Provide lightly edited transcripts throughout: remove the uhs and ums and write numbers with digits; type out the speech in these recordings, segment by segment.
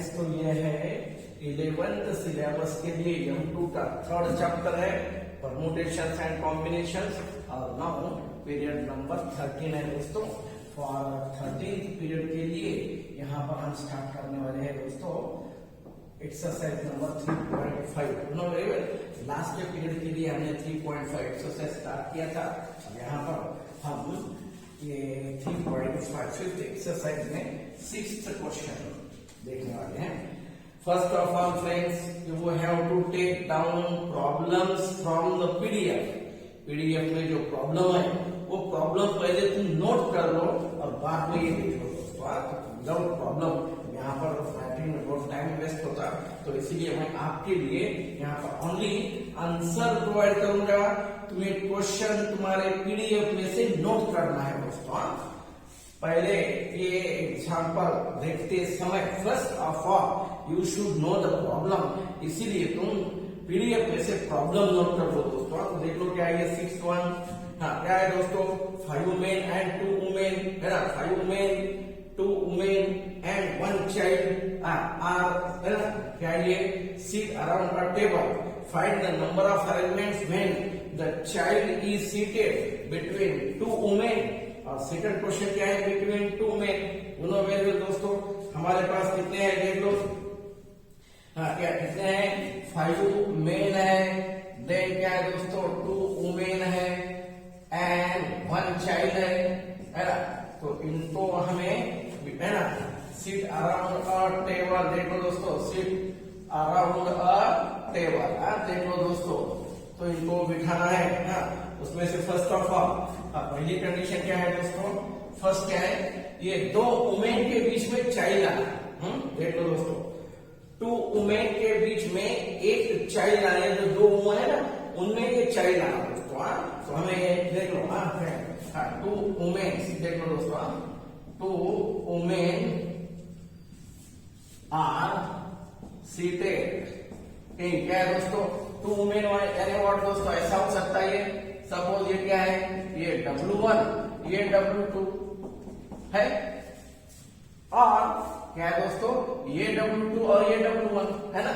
Next तो ये है 11th सिलेबस के लिए M2 का थर्ड चैप्टर है परम्यूटेशंस एंड कॉम्बिनेशंस और नाउ पीरियड नंबर 13 है दोस्तों। फॉर 13th पीरियड के लिए यहाँ पर हम स्टार्ट करने वाले हैं दोस्तों exercise number 3.5। No very well, last के पीरियड के लिए हमने 3.5 एक्सरसाइज स्टार्ट किया था। यहाँ पर हम ये 3.5 फिफ्थ एक्सरसाइज में 6th क्वेश्चन देखने वाले हैं। First of all friends, you have to take down problems from the PDF. PDF में जो प्रॉब्लम है वो प्रॉब्लम पहले तुम नोट कर लो और बाद में ये लिख लो दोस्तों। विदाउट प्रॉब्लम यहाँ पर राइटिंग में बहुत टाइम वेस्ट होता है, तो इसीलिए मैं आपके लिए यहाँ पर ओनली आंसर प्रोवाइड करूंगा। तुम्हें क्वेश्चन तुम्हारे पीडीएफ में से नोट करना है दोस्तों। पहले ये एग्जाम्पल देखते समय first of all you should know the problem, इसीलिए तुम पीडीएफ में से प्रॉब्लम नोट कर लो दोस्तों। तो देख लो क्या है ये 6th वन। हाँ क्या है दोस्तों, 5 men and 2 women है ना, 5 men 2 women and 1 child are है ना, क्या ये sit around a table. Find the number of arrangements when the child is seated between 2 women. और सेकंड क्वेश्चन क्या है, बिटवीन 2 men. दोनों वेरिएबल दोस्तों हमारे पास कितने हैं देख लो। हाँ क्या कितने हैं, 5 men है, देन क्या है दोस्तों 2 women है एंड 1 child है ना। तो इनको हमें है ना सिट अराउंड अ टेबल, देखो दोस्तों सिट अराउंड अ टेबल। देख लो दोस्तों, तो इनको बिठाना है। हाँ उसमें से फर्स्ट ऑफ ऑल पहली कंडीशन क्या है दोस्तों, फर्स्ट क्या है, ये 2 वुमेन के बीच में चाइल्ड आना। देख लो दोस्तों 2 वुमेन के बीच में एक चाइल्ड आना, जो 2 वुमेन है ना उनमें ये चाइल्ड आना दोस्तों। तो हमें ये देख लो 2 वुमेन, देख लो दोस्तों 2 वुमेन आर सीटेड इन, क्या है दोस्तों 2 वुमेन यानी व्हाट दोस्तों, ऐसा हो सकता है ये सपोज ये क्या है, ये W1 ये W2 है और क्या है दोस्तों ये W2 और ये W1 है ना।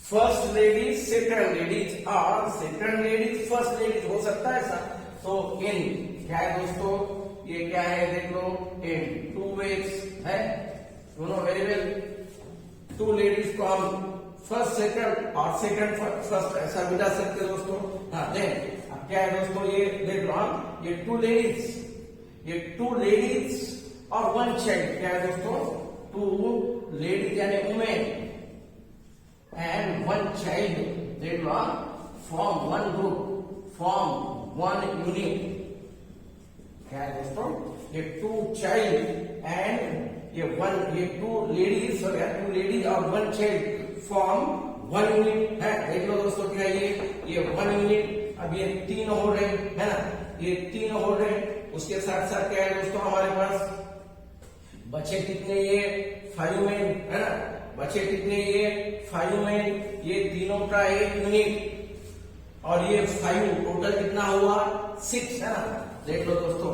फर्स्ट लेडी सेकंड लेडीज और सेकंड लेडीज फर्स्ट लेडीज हो सकता है ऐसा। तो इन क्या है दोस्तों, ये क्या है देख लो इन 2 ways है दोनों वेरी वेल। 2 लेडीज को हम फर्स्ट सेकंड और सेकंड फर्स्ट ऐसा भी जा सकते हैं दोस्तों। हाँ देन अब क्या है दोस्तों, ये देख लो ये 2 लेडीज और 1 चाइल्ड, क्या है दोस्तों 2 लेडीज यानी वुमेन एंड 1 चाइल्ड, देख लो फॉर्म 1 ग्रुप, फॉर्म 1 यूनिट। क्या है दोस्तों, ये 2 चाइल्ड एंड ये 2 लेडीज और 1 चाइल्ड फॉर्म 1 यूनिट है। देख लो दोस्तों क्या ये 1 यूनिट। अब ये 3 हो रहे है ना, ये 3 हो रहे। उसके साथ साथ क्या है दोस्तों हमारे पास बचे कितने, ये 5 men है ना, बचे कितने ये 5 men, ये तीनों का 1 यूनिट और ये 5 टोटल कितना हुआ 6 है ना। देख लो दोस्तों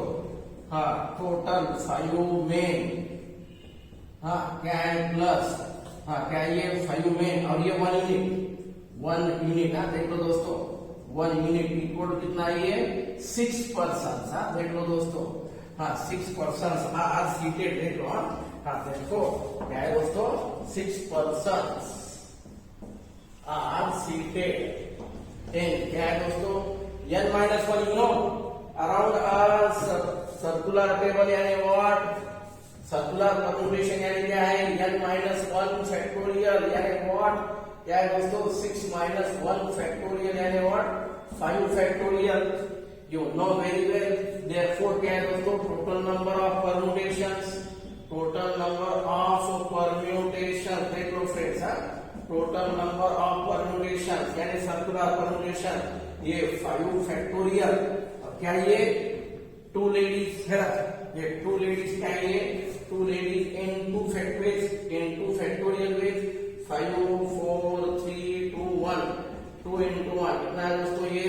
हाँ टोटल 5 men, हाँ क्या है प्लस हाँ क्या ये 5 men और ये 1 यूनिट हाँ देख लो दोस्तों 1 यूनिट इक्वल कितना ये 6 पर्सन। हाँ देख लो दोस्तों हाँ 6 पर्सन आर सीटेड, देख लो हाँ देखो क्या है दोस्तों 6 पर्सन आर सीटेड इन, क्या है दोस्तों n-1 you know around a circular table यानी व्हाट, सर्कुलर परम्यूटेशन यानी क्या है n-1 फैक्टोरियल यानी व्हाट, क्या है दोस्तों 6 - 1 फैक्टोरियल यानी what 5 factorial. You know very well, therefore क्या है दोस्तों total number of permutations, total number of permutation, देख लो friends total number of permutation यानी सर्कुलर परम्यूटेशन ये 5 फैक्टोरियल। क्या ये 2 लेडीज है, ये 2 लेडीज क्या है, ये 2 ladies in 2 factorial veg 5 4 3 2 1 2 into 1 कितना है दोस्तों, ये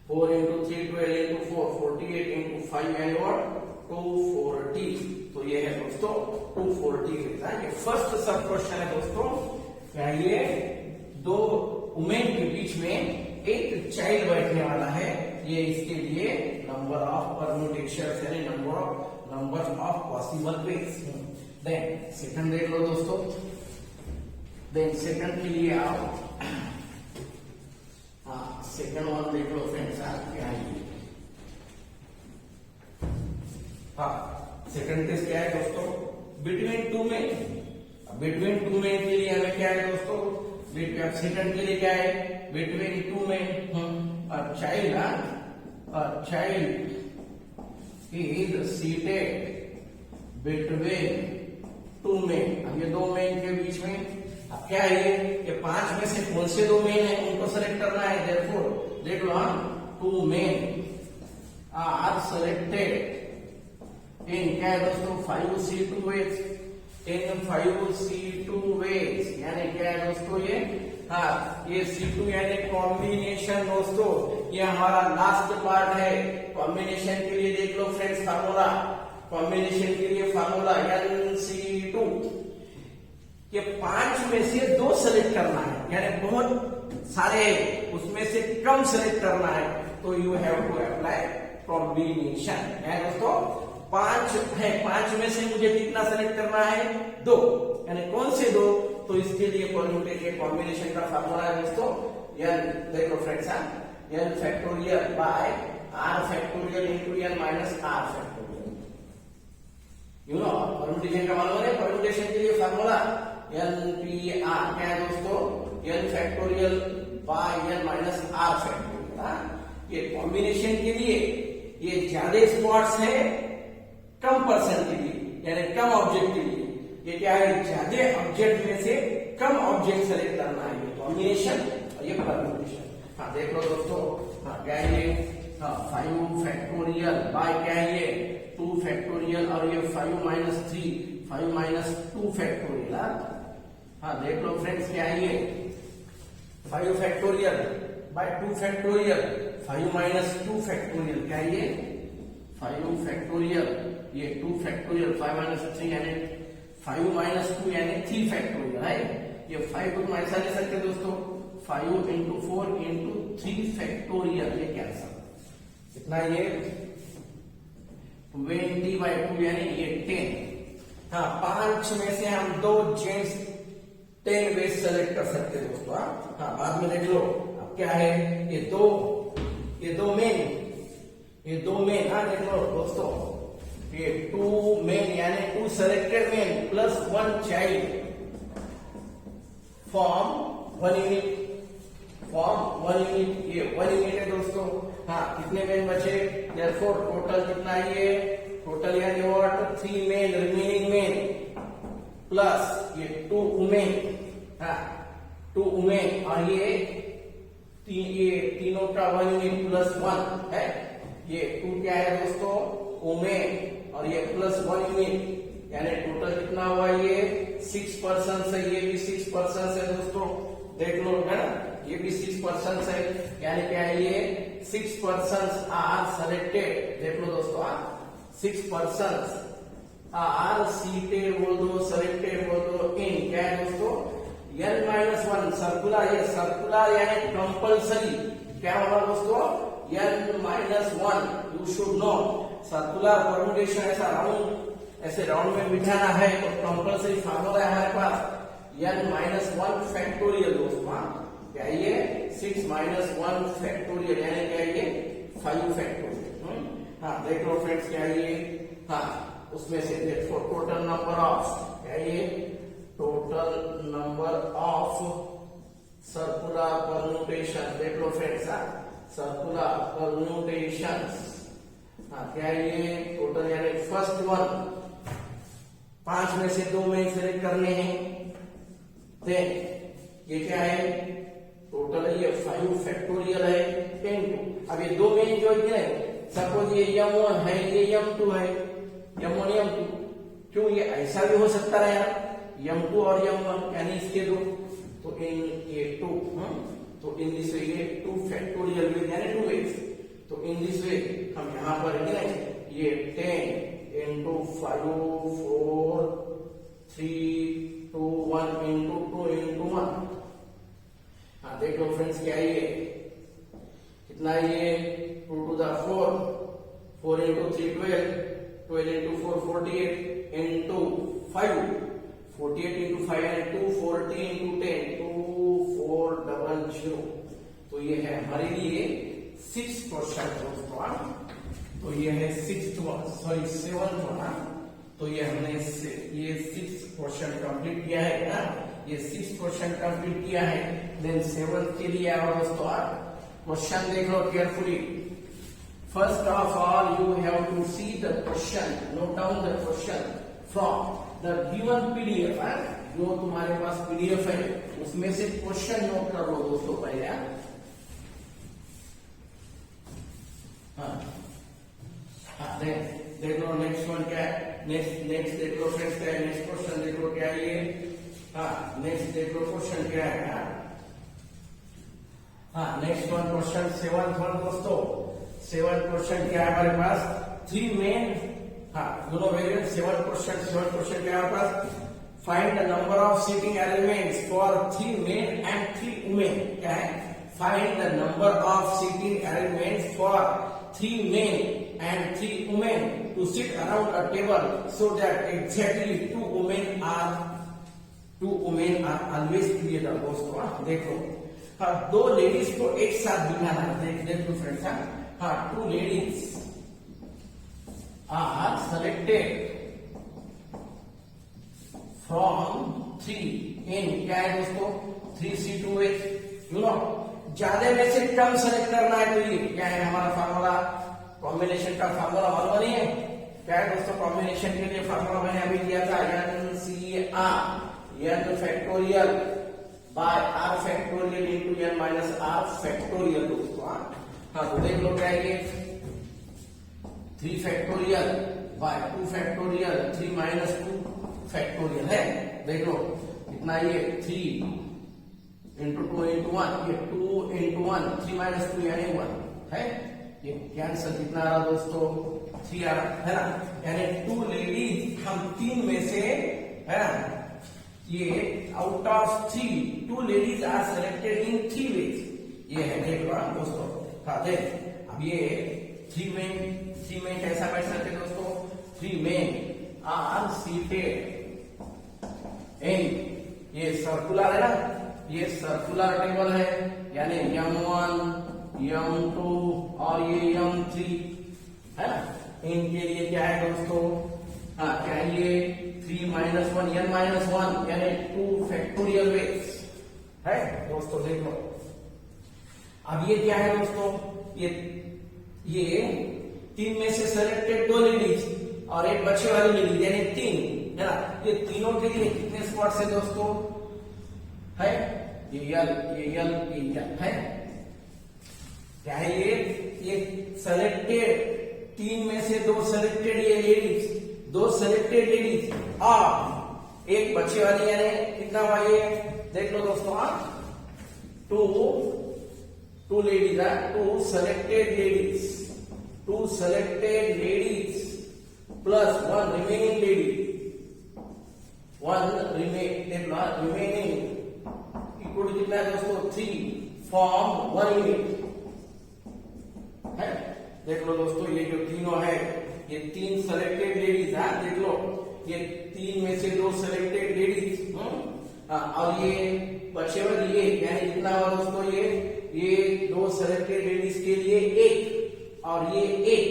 4 into 3 12 into 4 48 into 5 यानी और 240। तो तो ये है दोस्तों 240 रहता है। ये फर्स्ट सब क्वेश्चन है दोस्तों। क्या ये दो वुमेन के बीच में एक चाइल्ड बैठने वाला है, ये इसके लिए नंबर ऑफ परम्यूटेशंस यानी number of possible ways. Then second देख लो दोस्तों। देन सेकंड के लिए आओ, हाँ सेकंड वन देख लो फ्रेंड्स। क्या है हाँ सेकंड केस क्या है दोस्तों, between two main. Between two main के लिए हमें क्या है दोस्तों, सेकंड के लिए क्या है, between two main child is seated between two main. अब ये दो मेन के बीच में अब क्या है, ये पांच में से कौन से दो मेन है उनको सेलेक्ट करना है। देयरफॉर देख लो, two men are selected in क्या है दोस्तों 5C2 वेज, इन 5C2 वेज यानी क्या है दोस्तों ये, हाँ ये C2 यानी कॉम्बिनेशन दोस्तों। ये हमारा लास्ट पार्ट है। कॉम्बिनेशन के लिए देख लो फ्रेंड्स फार्मूला, कॉम्बिनेशन के लिए फार्मूला NC2। ये पांच में से दो सेलेक्ट करना है, यानी बहुत सारे उसमें से कम सेलेक्ट करना है, तो you have to apply combination है दोस्तों। पांच है, पांच में से मुझे कितना सेलेक्ट करना है, दो, यानी कौन से दो, तो इसके लिए कॉम्बिनेशन का फार्मूला है दोस्तों n। देखो friends, n factorial by r factorial into n minus r factorial. You no permutation का मालूम है, परम्यूटेशन के लिए फार्मूला NPR क्या है दोस्तों, n factorial by n minus r factorial. ये कॉम्बिनेशन के लिए ये ज्यादा स्पॉट्स है कम पर्सन के लिए, यानी कम ऑब्जेक्ट के लिए। ये क्या है, ज्यादा ऑब्जेक्ट में से कम ऑब्जेक्ट सेलेक्ट करना है, ये कॉम्बिनेशन और ये परम्यूटेशन। हाँ देख लो दोस्तों, हाँ क्या है ये, हाँ 5 फैक्टोरियल बाय क्या है ये 2 फैक्टोरियल, और ये 5 माइनस 3 5 माइनस 2 फैक्टोरियल। हाँ देख लो फ्रेंड्स, क्या है ये 5 factorial by 2 factorial 5 minus 2 factorial. क्या है ये 5 फैक्टोरियल, ये 2 फैक्टोरियल 5 माइनस 3 यानी 5 माइनस 2 यानी 3 फैक्टोरियल है। ये 5 को तुम ऐसा ले सकते दोस्तों, 5 इंटू 4 इंटू 3 फैक्टोरियल, ये कैंसल। कितना ये 20 बाई 2 यानी ये 10। हाँ पांच में से हम दो जेंट्स 10 वेज सेलेक्ट कर सकते हैं दोस्तों। हाँ बाद में देख लो। अब क्या है, ये दो मेन, हाँ देख लो दोस्तों, ये 2 मेन यानी 2 selected main plus 1 child form 1 unit. ये 1 यूनिट है दोस्तों। हाँ कितने मेन बचे, देयरफॉर टोटल कितना ये, टोटल यानी what 3 main remaining main plus ये 2 वुमेन। हाँ 2 वुमेन और ये तीनों का 1 यूनिट प्लस 1 है। ये 2 क्या है दोस्तों वुमेन और ये प्लस 1 यूनिट, यानी टोटल कितना हुआ, ये 6 पर्सन है, ये भी 6 पर्सन है दोस्तों। देख लो है ना, ये भी 6 पर्सन है, यानी क्या है ये 6 पर्सन आर सेलेक्टेड। देख लो दोस्तों, 6 पर्सन आर सीटेड बोल दो, सेलेक्टेड बोल दो इन क्या है दोस्तों n-1 सर्कुलर। ये सर्कुलर यानी कंपल्सरी क्या होगा दोस्तों, n-1। You should know circular permutation ऐसे राउंड में बिठाना है तो कंपल्सरी फार्मूला है हमारे पास n-1 फैक्टोरियल दोस्तों। क्या ये 6 माइनस 1 फैक्टोरियल यानी क्या ये 5 फैक्टोरियल। हाँ देख लो फ्रेंड्स, क्या ये, हाँ उसमें से देखो टोटल नंबर ऑफ, क्या ये total number of circular permutation. देख लो फ्रेंड्स, सर्कुलर परम्यूटेशन। हाँ क्या ये टोटल यानी फर्स्ट वन 5 में से 2 में सेलेक्ट करने हैं। देन ये क्या है टोटल, ये 5 फैक्टोरियल है इनटू, अब ये 2 में जो है, सपोज ये m1 है, ये m2 है, m1 m2। क्यों, ये ऐसा भी हो सकता है यार, m2 और m1 यानी इसके दो, तो इन ये 2, तो इन दिस वे ये 2 फैक्टोरियल यानी 2x। तो इन दिस वे हम यहाँ पर ये 10 इंटू 5 5 4 3 2 1 into 2 into 1। हाँ देख लो फ्रेंड्स क्या है ये, कितना है ये 2 to the 4, 4 into 3 12, 12 into 4 48 into 5, 48 into 5 and 2 40 into 10 2400। तो ये है हमारे लिए 6 क्वेश्चन दोस्तों। तो ये है 7th वन। तो ये हमने ये 6 क्वेश्चन कंप्लीट किया है ना, ये 6 क्वेश्चन कंप्लीट किया है। देन 7th के लिए आओ दोस्तों, क्वेश्चन देख लो carefully. First of all you have to see the question, note down the question from the given PDF. जो तुम्हारे पास पीडीएफ है उसमें से क्वेश्चन नोट कर लो दोस्तों पहले। देख लो नेक्स्ट वन क्या है, नेक्स्ट देख लो फ्रेंड्स क्या है, नेक्स्ट क्वेश्चन देख लो क्या है ये। नेक्स्ट देख लो क्वेश्चन क्या है। Next one question 7th one दोस्तों। 7th क्वेश्चन क्या है हमारे पास, 3 मेन, दोनों वेरिएंट। 7th क्वेश्चन क्या है हमारे पास, find the number of seating arrangements for 3 men and 3 women. क्या है, find the number of seating arrangements for 3 men and 3 women to sit around a table so that exactly 2 women are always together। दोस्तों देखो, दो ladies को एक साथ बिठाना है। देख लो friends, 2 ladies are selected from 3 in, क्या है दोस्तों, 3 C2H। यू नो, ज्यादा में से कम सेलेक्ट करना है। तो ये क्या है हमारा फार्मूला, कॉम्बिनेशन का फार्मूला मालूम नहीं है क्या है दोस्तों। कॉम्बिनेशन के लिए फार्मूला मैंने अभी दिया था, n factorial by r factorial into n minus r factorial दोस्तों। तो देख लो क्या है ये, 3 factorial by 2 factorial 3 minus 2 factorial है। देख लो कितना ये 3 इंटू 2 इंटू 1, ये 2 इंटू 1 3 माइनस 2 यानी 1 है। ये कैंसल कितना आ रहा दोस्तों, 3 आ रहा है ना। यानी 2 लेडीज, हम 3 में से है ना, ये out of 3 2 ladies are selected in 3 ways. ये है देख लो दोस्तों। देख अब ये 3 में कैसा बैठ सकते दोस्तों, 3 में आर सीटेड इन, ये सर्कुलर है ना, ये सर्कुलर टेबल है, यानी M1 M2 और ये M3 है ना। इनके लिए क्या है दोस्तों, क्या ये 3 माइनस 1 n माइनस 1 यानी 2 फैक्टोरियल वेज है दोस्तों। देख लो अब ये क्या है दोस्तों, ये 3 में से सेलेक्टेड 2 लेडीज और एक बच्चे वाली लेडीज यानी 3 है ना। ये तीनों के लिए कितने स्पॉट्स है दोस्तों, है ये यल है क्या है ये सेलेक्टेड 3 में से 2 सेलेक्टेड ये लेडीज, 2 सेलेक्टेड लेडीज और एक बच्चे वाली यानी कितना हुआ ये, देख लो दोस्तों। 2 लेडीज है, 2 selected ladies plus 1 remaining lady, 1 remaining equal कितना है दोस्तों 3 फॉर्म 1 यूनिट है। देख लो दोस्तों ये जो तीनों है, ये 3 सेलेक्टेड लेडीज है। देख लो ये 3 में से 2 सेलेक्टेड लेडीज और ये बच्चे वाली ये यानी कितना हुआ दोस्तों, ये 2 सेलेक्टेड लेडीज के लिए 1 और ये 1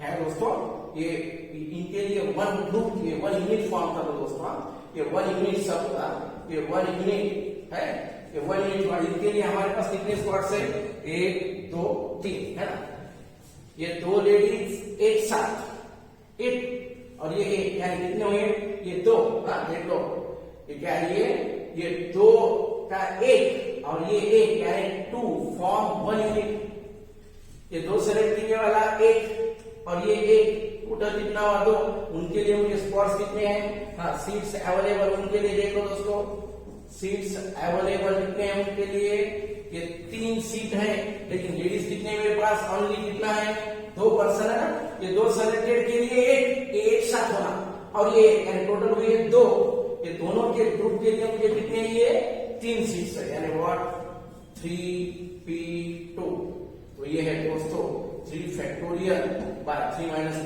है दोस्तों। ये इनके लिए 1 ग्रुप, ये 1 यूनिट फॉर्म कर लो दोस्तों। ये 1 यूनिट सब, ये 1 यूनिट है, ये 1 यूनिट वाली। इनके लिए हमारे पास कितने स्पॉट्स है, 1 2 3 है ना। ये 2 लेडीज एक साथ 1 और ये 1 यानी कितने हुए, ये 2। देख लो ये क्या है, ये 2 का 1 और ये 1 यानी 2 फॉर्म 1 यूनिट। ये 2 सेलेक्ट करने वाला 1 और ये 1 टोटल कितना हुआ 2। उनके लिए मुझे स्पॉट्स कितने हैं, सीट्स अवेलेबल उनके लिए देख लो दोस्तों। सीट्स अवेलेबल कितने हैं उनके लिए, ये 3 सीट है, लेकिन लेडीज कितने मेरे पास, ओनली कितना है 2 पर्सन है ना। ये 2 सेलेक्टेड के लिए एक साथ होना, और ये टोटल हुए 2, ये दोनों के ग्रुप के लिए मुझे कितने, ये 3 सीट्स है, यानी व्हाट 3p2। तो ये है दोस्तों 3 फैक्टोरियल बाय 3 माइनस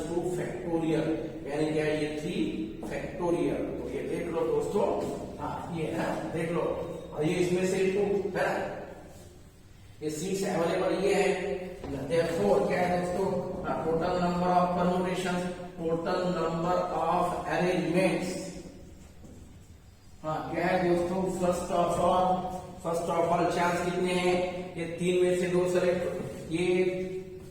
2 फैक्टोरियल, यानी क्या है ये 3 फैक्टोरियल। तो ये देख लो दोस्तों, हाँ ये है देख लो, और ये इसमें से 2 है ना, ये सीट्स अवेलेबल ये है। Therefore क्या है दोस्तों, total number of permutation, total number of arrangements, हाँ क्या है दोस्तों, फर्स्ट ऑफ ऑल चांस कितने हैं, ये 3 में से 2 सेलेक्ट, ये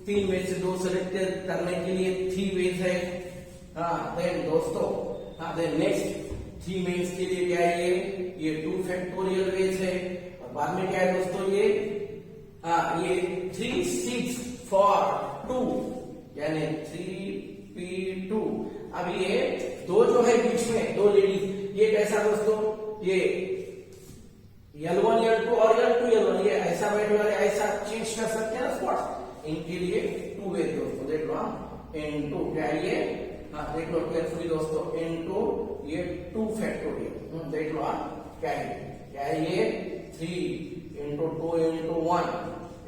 3 में से 2 सेलेक्ट करने के लिए 3 वेज है। देन दोस्तों, देन नेक्स्ट 3 मेंस के लिए क्या है, ये 2 फैक्टोरियल वेज है, और बाद में क्या है दोस्तों, ये 3 सीट्स फॉर 2, यानी 3p2। अब ये 2 जो है बीच में 2 लेडीज, ये कैसा दोस्तों, ये L1 L2 और L2 L1, ये ऐसा बैठे वाले ऐसा चेंज कर सकते हैं स्पॉट, इनके लिए 2 वे दोस्तों, देख लो इनटू क्या ये, देख लो केयरफुली दोस्तों, इनटू ये 2 फैक्टोरियल, देख लो क्या है ये 3 इंटू 2 इंटू 1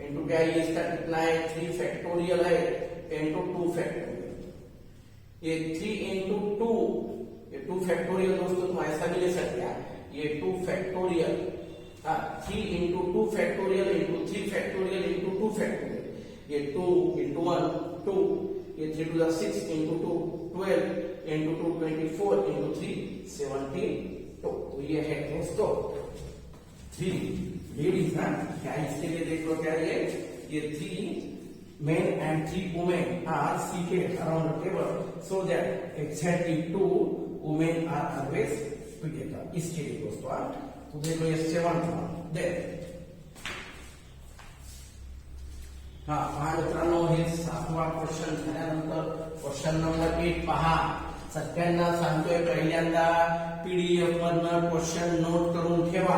इंटू क्या है, इसका कितना है 3 फैक्टोरियल है, इंटू 2 फैक्टोरियल, ये 3 इंटू 2, ये 2 फैक्टोरियल दोस्तों तुम ऐसा भी ले सकते हैं, ये 2 factorial, 3 into 2 factorial into 3 factorial into 2 factorial, ये 2 इंटू 1 2, ये 3 to the 6 into 2 12 into 2 24 into 3 72। तो ये है दोस्तों 3 लेडीज ना, क्या इसके लिए देख लो क्या ये 3 men and 3 women are seated around the table so that exactly 2 women are always together, इसके लिए दोस्तों। तो देखो ये 7th one, देन मित्रांनो हे 7वा क्वेश्चन झाल्यानंतर क्वेश्चन नंबर 8 पहा। सगळ्यांना सांगतोय पहिल्यांदा पीडीएफ मधनं क्वेश्चन नोट करून ठेवा,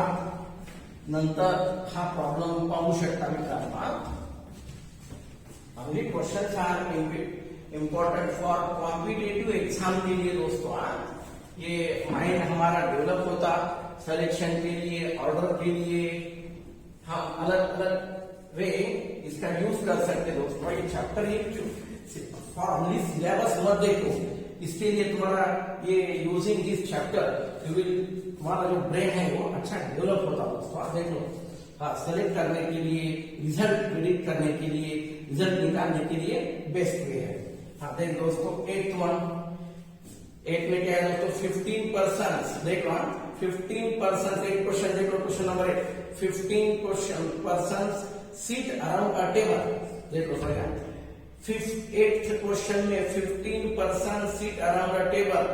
नंतर हा प्रॉब्लेम पाहू शकता मित्रांनो। अगली question are important for competitive exam के लिए दोस्तों। ये माइंड हमारा डेवलप होता सिलेक्शन के लिए, ऑर्डर के लिए, हम अलग अलग वे इसका यूज कर सकते दोस्तों। ये चैप्टर फॉर्मली सिलेबस मत देखो, इसके लिए तुम्हारा ये using this chapter you will, तुम्हारा जो ब्रेन है वो अच्छा डेवलप होता दोस्तों। आप देख लो, सेलेक्ट करने के लिए, रिजल्ट प्रिडिक्ट करने के लिए, रिजल्ट निकालने के लिए बेस्ट वे है। देख दोस्तों 8th one, 8 में क्या है दोस्तों 15%, देख लो 15%, एक क्वेश्चन देख लो, question number 8, 15% seat around a table, देख लो भैया 8th क्वेश्चन में 15% seat around a table,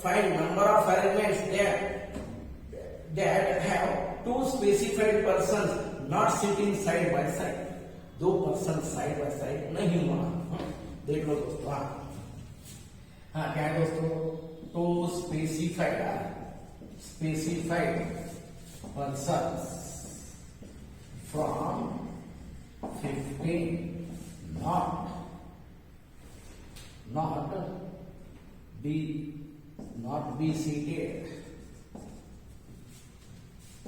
find number of arrangements that have 2 specified persons not sitting side by side, 2 persons side by side नहीं हुआ। देख लो दोस्तों, क्या है दोस्तों 2 specified persons from 15 not be seated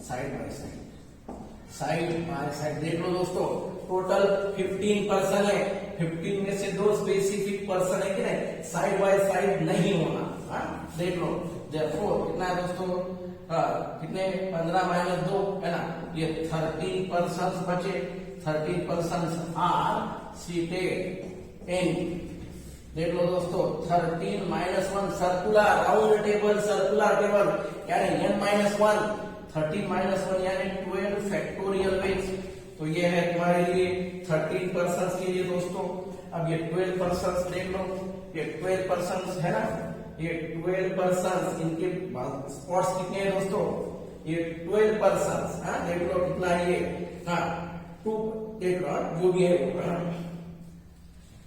side by side. देख लो दोस्तों, टोटल 15 पर्सन है, 15 में से 2 स्पेसिफिक पर्सन है कि नहीं, साइड बाय साइड नहीं होना। देख लो therefore कितना है दोस्तों, कितने 15 माइनस 2 है ना, ये 13 पर्सन बचे, 13 पर्सन आर सीटेड इन। देख लो दोस्तों 13 minus 1 circular round table, circular table यानी n-1, 13 माइनस 1 यानी 12 फैक्टोरियल वेज। तो ये है तुम्हारे लिए 13 पर्सन के लिए दोस्तों। अब ये 12 पर्सन देख लो, ये 12 पर्सन है ना, ये 12 पर्सन, इनके स्पॉट्स कितने हैं दोस्तों, ये 12 पर्सन। देख लो कितना ये 2, देख लो जो भी है।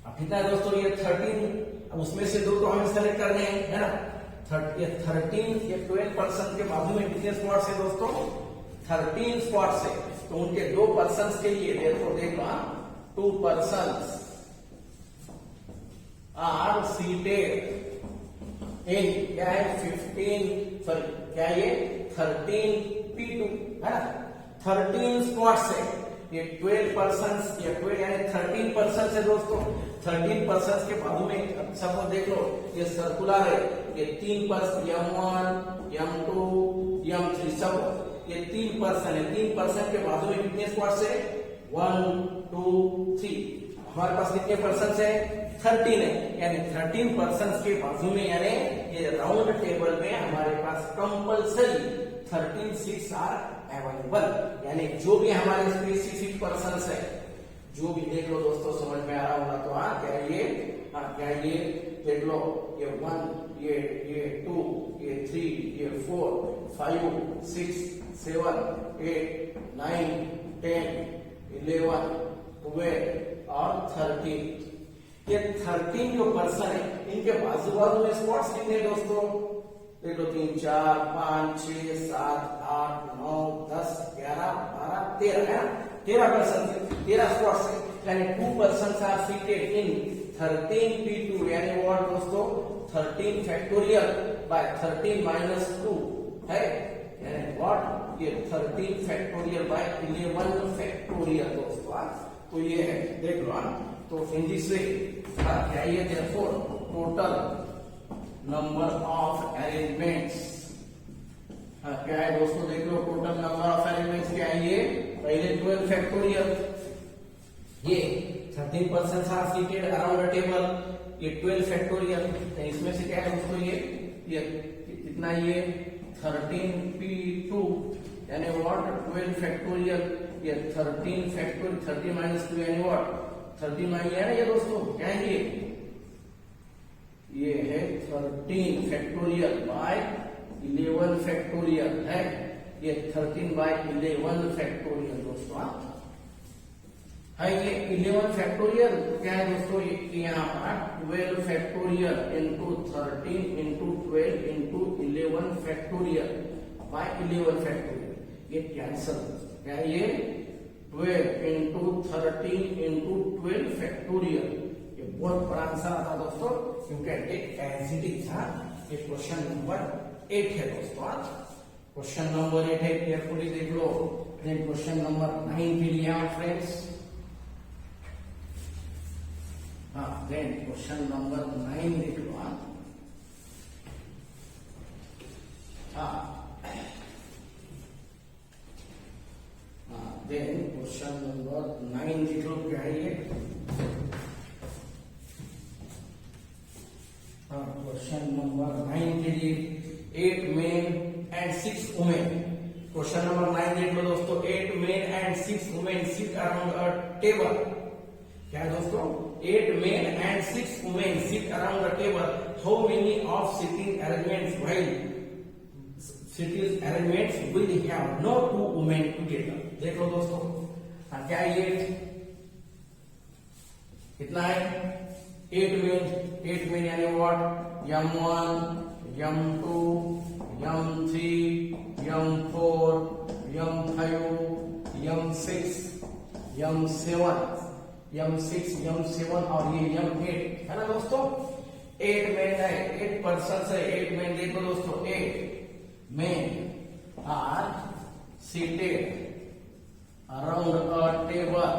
अब कितना है दोस्तों, ये 13, अब उसमें से 2 तो हमें सेलेक्ट करने हैं है ना, 13 ये 12 पर्सन के बाजू में कितने स्पॉट्स है दोस्तों, 13 स्पॉट्स है। तो उनके 2 पर्सन के लिए देखो 2 पर्सन आर सीटेड इन क्या है 15 सॉरी क्या ये 13 P2 है ना 13 स्पॉट्स है ये 12 पर्सन्स या 12 यानी 13 पर्सन्स है दोस्तों 13 पर्सन्स के बाजू में सब देख लो ये सर्कुलर है ये 3 पर्सन M1 M2 M3 सब ये 3 पर्सन है 3 पर्सन के बाजू में कितने स्पॉट्स है 1 2 3 हमारे पास कितने पर्सन है 13 है यानी 13 पर्सन के बाजू में यानी ये राउंड टेबल में हमारे पास कंपल्सरी 13 सीट्स आर अवेलेबल यानी जो भी हमारे स्पेसिफिक पर्सन है जो भी देख लो दोस्तों समझ में आ रहा होगा तो हाँ क्या ये देख लो ये 1 ये 2 ये 3 ये 4 5 6 7 8 9 10 11 12 और 13 ये 13 जो पर्सन है इनके बाजू बाजू में स्पॉट्स कितने दोस्तों देखो 3 4 5 6 7 8 9 10 11 12 13 है 13 पर्सन 13 स्पॉट्स है यानी 2 person are seated in 13 P2 यानी व्हाट दोस्तों 13 फैक्टोरियल बाय 13 माइनस 2 है यानी व्हाट ये 13 फैक्टोरियल बाय 11 फैक्टोरियल दोस्तों तो ये है देख लो तो इन दिस वे क्या ये therefore total number of arrangements क्या है दोस्तों देख लो टोटल नंबर ऑफ अरेंजमेंट्स क्या है ये पहले 12 फैक्टोरियल ये 13 person are seated around a table ये 12 फैक्टोरियल तो इसमें से क्या है दोस्तों ये कितना ये 13 P2 यानी व्हाट 12 फैक्टोरियल ये 13 फैक्टोरियल 30 माइनस 2 यानी व्हाट 30 माइनस है ना ये दोस्तों क्या है ये है 13 फैक्टोरियल बाय 11 फैक्टोरियल है ये 13 बाय 11 फैक्टोरियल दोस्तों है ये 11 फैक्टोरियल क्या है दोस्तों यहाँ पर 12 factorial into 13 into 12 into 11 factorial by 11 factorial ये कैंसल क्या है ये 12 इंटू 13 इंटू 12 फैक्टोरियल ये बहुत बड़ा आंसर आता दोस्तों you can take as it is ये क्वेश्चन नंबर 8 है दोस्तों क्वेश्चन नंबर 8 है केयरफुली देख लो देन क्वेश्चन नंबर 9 के लिए फ्रेंड्स देन क्वेश्चन नंबर 9 देख लो देन क्वेश्चन नंबर 9 देख लो क्या है ये क्वेश्चन नंबर 9 के लिए 8 men and 6 women question number 9 देख लो दोस्तों 8 men and 6 women sit around a table क्या है दोस्तों 8 men and 6 women sit around a table how many of sitting arrangements while sitting arrangements will have no 2 women together देख लो दोस्तों क्या ये कितना है 8 men यानी what M1 M2 M3 M4 M5 M6 M7 M6 M7 और ये M8 है ना दोस्तों 8 men है 8 पर्सन है 8 men देखो दोस्तों 8 men are seated around a table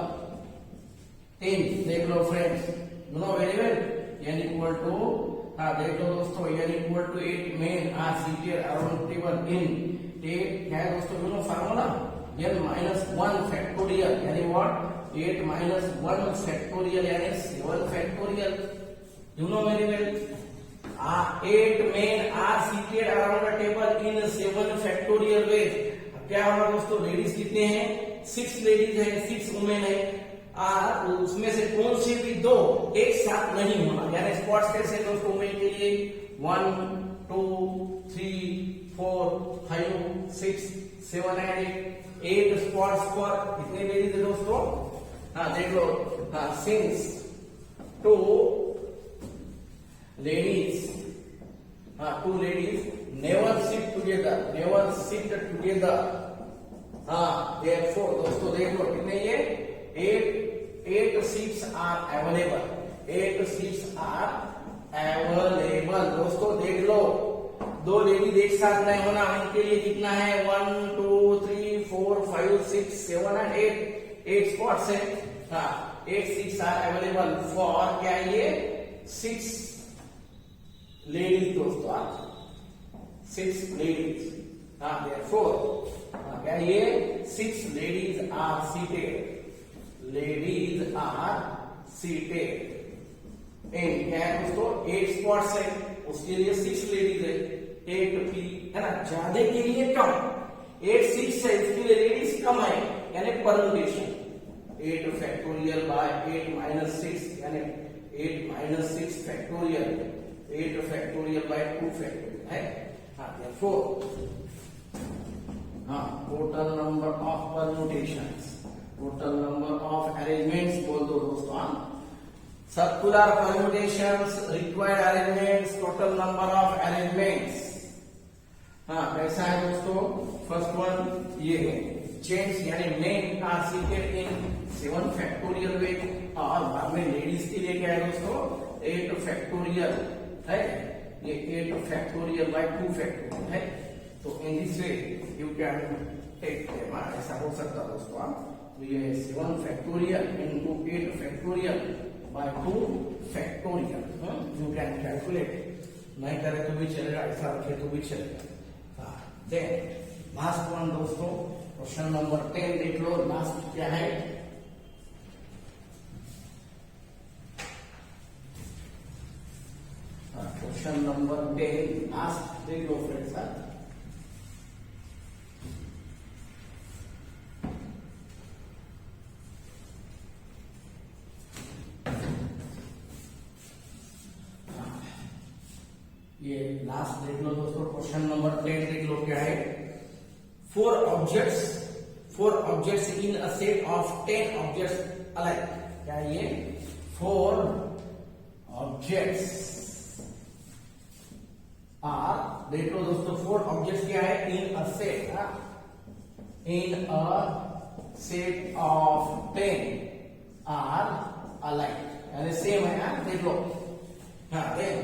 10 देख लो friends you know very well n equal to देख लो दोस्तों n equal to 8 men are seated around table in 8 क्या है दोस्तों you know formula n minus 1 factorial यानी व्हाट 8 minus 1 factorial यानी 7 factorial you know very well 8 men are seated around a table in 7 factorial ways क्या होगा दोस्तों ladies कितने हैं 6 लेडीज है 6 वुमेन है उसमें से कौन से भी दो एक साथ नहीं होना यानी स्पॉट्स कैसे दोस्तों वुमेन के लिए 1 2 3 4 5 6 7 एंड 8 स्पॉट्स पर कितने लेडीज है दोस्तों देख लो सिंस 2 ladies never sit together therefore दोस्तों देख लो कितने ये 8 seats are available 8 seats are दोस्तों देख लो, दो लेडीज एक साथ नहीं होना, उनके लिए कितना है 1 2 3 4 5 6 7 एंड 8 स्पॉट्स है। हाँ 8 6 आर अवेलेबल फॉर क्या ये 6 लेडीज दोस्तों, 6 लेडीज। हाँ therefore क्या ये 6 ladies are seated, ladies are seated in क्या है दोस्तों 8 स्पॉट्स है, उसके लिए 6 लेडीज है, 8 पी है ना, ज्यादा के लिए कम, 8 6 है इसके लिए लेडीज कम है यानी परम्यूटेशन 8 फैक्टोरियल बाय 8 माइनस 6 यानी 8 minus 6 factorial, 8 factorial by 2 factorial है। हाँ therefore हाँ total number of permutations, total number of arrangements बोल दो दोस्तों, circular permutations, required arrangements, total number of arrangements. हाँ कैसा है दोस्तों, फर्स्ट वन ये जेंट्स यानी men are seated in 7 factorial way, और बाद में लेडीज के लिए क्या है दोस्तों 8 फैक्टोरियल है, ये 8 फैक्टोरियल बाय 2 फैक्टोरियल है। तो in this way you can take them, ऐसा हो सकता है दोस्तों। तो ये 7 factorial into 8 factorial by 2 factorial, you can calculate, नहीं करे तो भी चलेगा, ऐसा रखे तो भी चलेगा। देन लास्ट वन दोस्तों क्वेश्चन नंबर 10 देख लो, लास्ट क्या है, क्वेश्चन नंबर 10 लास्ट देख लो फ्रेंड्स। ये लास्ट देख लो दोस्तों, क्वेश्चन नंबर 10 देख लो क्या है, 4 objects in a set of 10 objects alike, क्या ये 4 ऑब्जेक्ट्स आर, देख लो दोस्तों 4 ऑब्जेक्ट्स क्या है in a set, in a set of 10 are alike यानी सेम है, देख लो। हाँ देख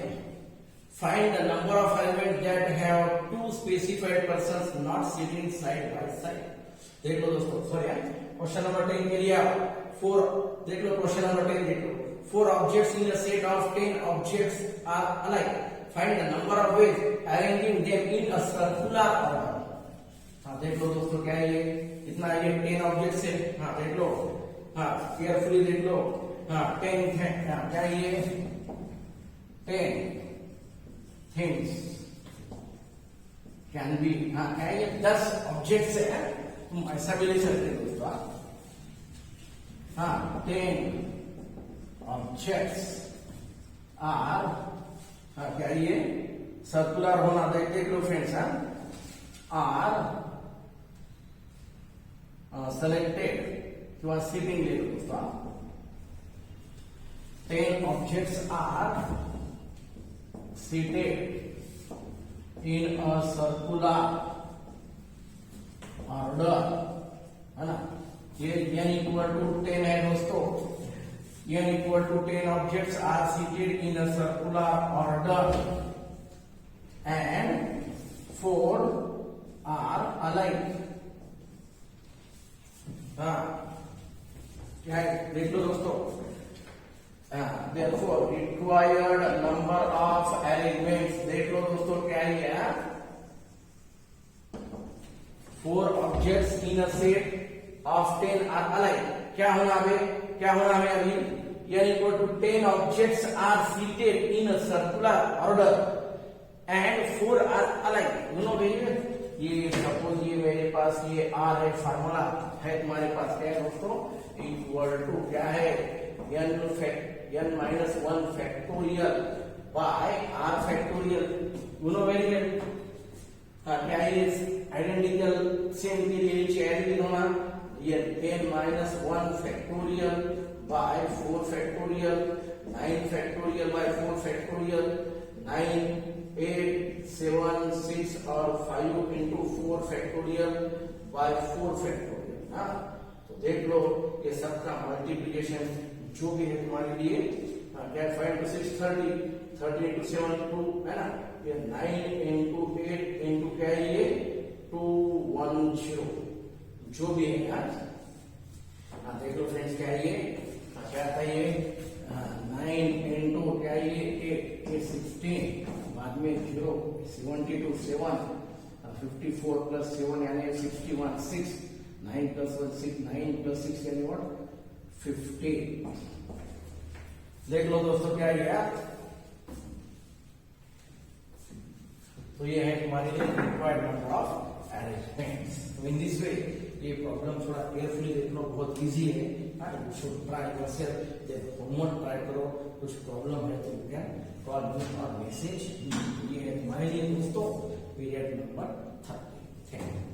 find the number of elements that have 2 specified persons not sitting side by side। देख लो दोस्तों, सॉरी क्वेश्चन नंबर 10 के लिए 4 देख लो, क्वेश्चन नंबर 10 देख लो, 4 objects in a set of 10 objects are alike, find the number of ways arranging them in a circular order। हाँ देख लो दोस्तों क्या है ये, कितना ये 10 ऑब्जेक्ट्स है। हाँ देख लो, हाँ केयरफुली देख लो, हाँ 10 है, क्या ये 10 things can be, हाँ क्या ये 10 ऑब्जेक्ट्स है, तुम ऐसा भी ले सकते हो दोस्तों। हाँ 10 ऑब्जेक्ट्स आर, हाँ क्या ये सर्कुलर होना, देख लो फ्रेंड्स, आर सेलेक्टेड किंवा सिटिंग ले लो दोस्तों, 10 objects are seated in a circular order, है ना, ये n equal to 10 है दोस्तों, n equal to 10 objects are seated in a circular order and 4 are alike। हाँ क्या है देख लो दोस्तों, therefore required number of arrangements, देख लो दोस्तों क्या है, 4 objects in a set of 10 are alike, क्या होना है अभी, n equal to 10 objects are seated in a circular order and 4 are alike, you know ये सपोज ये मेरे पास ये r है, फार्मूला है तुम्हारे पास, क्या है दोस्तों इक्वल टू क्या है n minus 1 factorial by r factorial, you know very well, क्या है आइडेंटिकल सेम के लिए चेयर होना, ये n minus 1 factorial by 4 factorial, 9 factorial by 4 factorial, 9 8 7 6 और 5 into 4 factorial by 4 factorial। हाँ तो देख लो ये सबका मल्टीप्लिकेशन जो भी है तुम्हारे लिए, क्या 5 to 6 30, 30 into 7 2 है ना, ये 9 into 8 into क्या है ये 210 जो भी है यार। हाँ देख लो फ्रेंड्स क्या है ये, क्या आता है ये 9 into क्या है ये 8 16 बाद में 0 72 7 54 plus 7 यानी 61 6 9 plus 1 6 9 plus 6 यानी what 50। देख लो दोस्तों क्या है यार, तो ये है तुम्हारे लिए रिक्वायर्ड नंबर ऑफ अरेंजमेंट्स। तो इन दिस वे ये प्रॉब्लम थोड़ा केयरफुली देख लो, बहुत इजी है। यू शुड ट्राई योरसेल्फ, जब होमवर्क ट्राई करो, कुछ प्रॉब्लम है तो यू कैन कॉल मी और मैसेज। ये है तुम्हारे लिए दोस्तों पीरियड नंबर 30। Thank you.